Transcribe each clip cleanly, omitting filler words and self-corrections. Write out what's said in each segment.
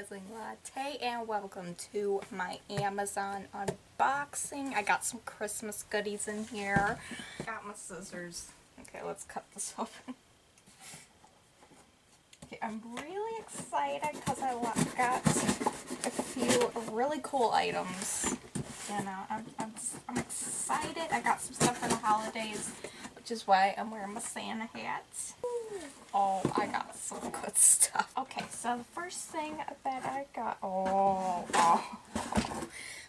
Dazzlinglatte, and welcome to my Amazon unboxing. I got some Christmas goodies in here. Got my scissors. Okay, let's cut this open. Okay, I'm really excited because I got a few really cool items. You know, I'm excited. I got some stuff for the holidays, which is why I'm wearing my Santa hat. Oh, I got some good stuff. Okay, so the first thing that I got,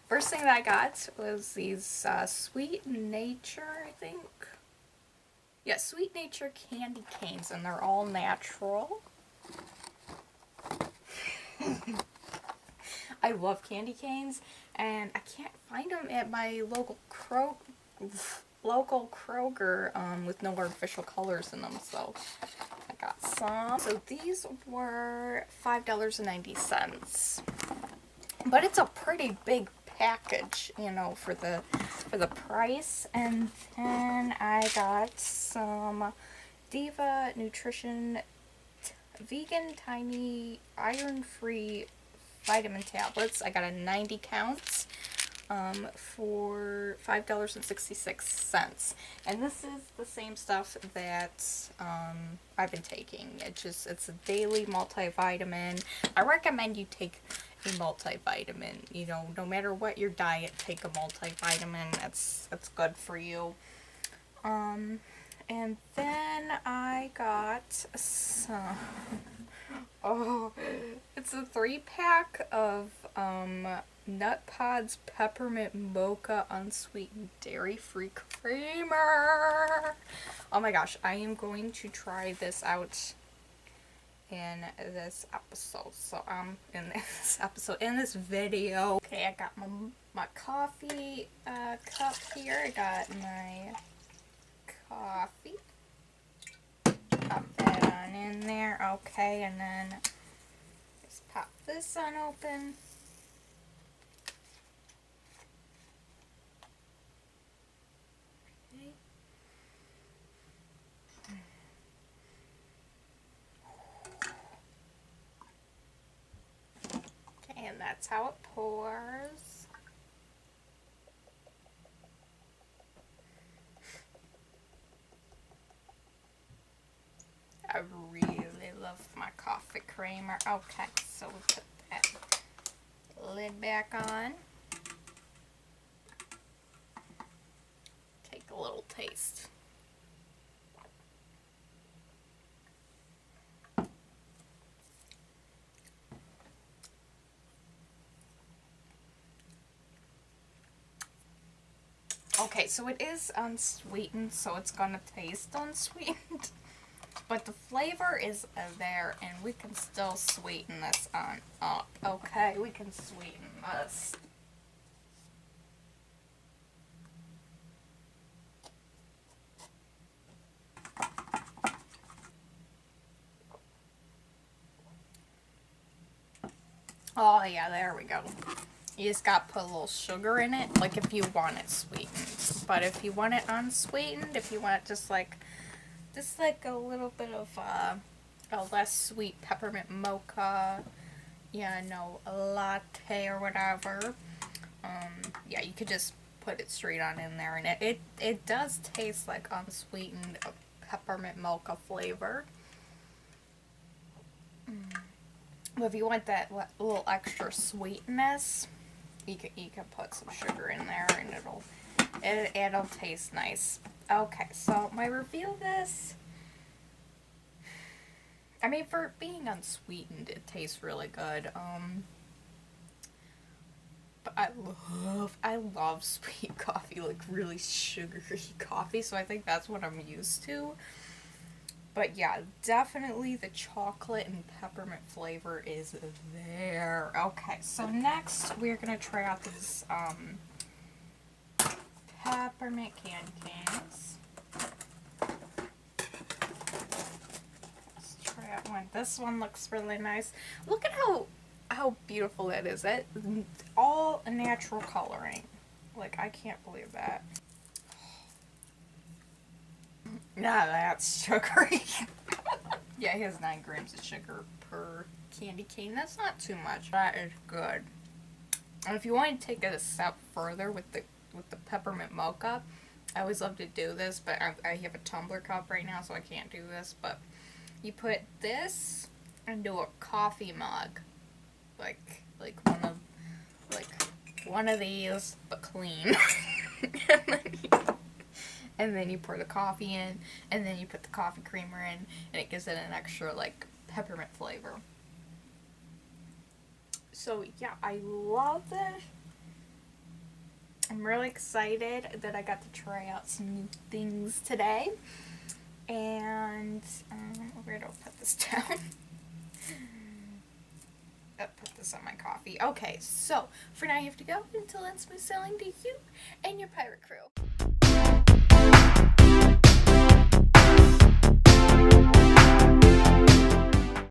first thing that I got was these Sweet Nature, I think. Yeah, Sweet Nature candy canes, and they're all natural. I love candy canes, and I can't find them at my local Kroger with no artificial colors in them, so I got some. So these were $5.90, but it's a pretty big package, you know, for the price. And then I got some Diva Nutrition vegan tiny iron-free vitamin tablets. I got a 90 counts for $5.66, and this is the same stuff that I've been taking. It's a daily multivitamin. I recommend you take a multivitamin. You know, no matter what your diet, take a multivitamin. It's good for you. And then I got some. Oh, it's a 3-pack of Nut Pods Peppermint Mocha Unsweetened Dairy-Free Creamer. Oh my gosh, I am going to try this out in this episode. So in this video. Okay, I got my coffee cup here. I got my coffee. Pop that on in there. Okay, and then just pop this on open. Okay, and that's how it pours. I really love my coffee creamer. Okay, so we put that lid back on. Take a little taste. Okay, so it is unsweetened, so it's gonna taste unsweetened. But the flavor is there, and we can still sweeten this on up. Okay, we can sweeten this. Oh yeah, there we go. You just got to put a little sugar in it, like if you want it sweetened. But if you want it unsweetened, if you want it just like a little bit of a less sweet peppermint mocha, yeah, no, a latte or whatever, yeah, you could just put it straight on in there, and it does taste like unsweetened peppermint mocha flavor. But if you want that little extra sweetness, you can put some sugar in there, and it'll taste nice. Okay, so my review of this, I mean, for being unsweetened, it tastes really good. But I love sweet coffee, like really sugary coffee, so I think that's what I'm used to. But yeah, definitely the chocolate and peppermint flavor is there. Okay, so next we're gonna try out these peppermint candy canes. Let's try out one. This one looks really nice. Look at how beautiful that is. That all natural coloring. Like, I can't believe that. Nah, that's sugary. Yeah, he has 9 grams of sugar per candy cane. That's not too much. That is good. And if you want to take it a step further with the peppermint mocha, I always love to do this, but I have a tumbler cup right now, so I can't do this. But you put this into a coffee mug, like one of these, but clean. and then you pour the coffee in, and then you put the coffee creamer in, and it gives it an extra like peppermint flavor. So yeah, I love this. I'm really excited that I got to try out some new things today. And where do I put this down? I'll put this on my coffee. Okay, so for now you have to go. Until then, smooth sailing to you and your pirate crew.